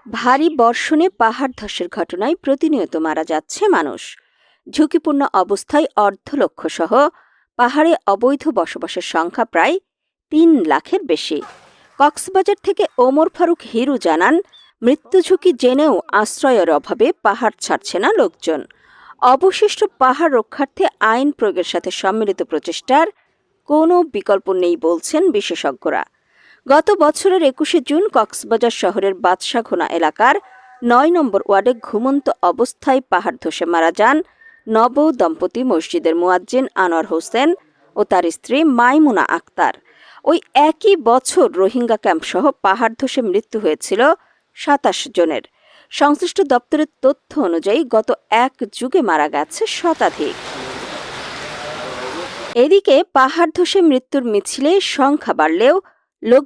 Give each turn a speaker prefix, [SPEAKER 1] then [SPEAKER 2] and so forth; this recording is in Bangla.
[SPEAKER 1] ভারী বর্ষণে পাহাড় ধসের ঘটনায় প্রতিনিয়ত মারা যাচ্ছে মানুষ। ঝুঁকিপূর্ণ অবস্থায় অর্ধলক্ষসহ পাহাড়ে অবৈধ বসবাসের সংখ্যা প্রায় ৩ লাখের বেশি। কক্সবাজার থেকে ওমর ফারুক হিরু জানান, মৃত্যু ঝুঁকি জেনেও আশ্রয়ের অভাবে পাহাড় ছাড়ছে না লোকজন। অবশিষ্ট পাহাড় রক্ষার্থে আইন প্রয়োগের সাথে সম্মিলিত প্রচেষ্টার কোনো বিকল্প নেই বলছেন বিশেষজ্ঞরা। গত বছরের ২১শে জুন কক্সবাজার শহরের বাদশাঘোনা এলাকার ৯ নম্বর ওয়ার্ডে ঘুমন্ত অবস্থায় পাহাড় ধসে মারা যান নব দম্পতি মসজিদের মুয়াজ্জিন আনোয়ার হোসেন ও তার স্ত্রী মাইমুনা আক্তার। ওই একই বছর রোহিঙ্গা ক্যাম্পসহ পাহাড় ধসে মৃত্যু হয়েছিল ২৭ জনের। সংশ্লিষ্ট দপ্তরের তথ্য অনুযায়ী গত এক যুগে মারা গেছে শতাধিক। এদিকে পাহাড় ধসে মৃত্যুর মিছিলে সংখ্যা বাড়লেও লোক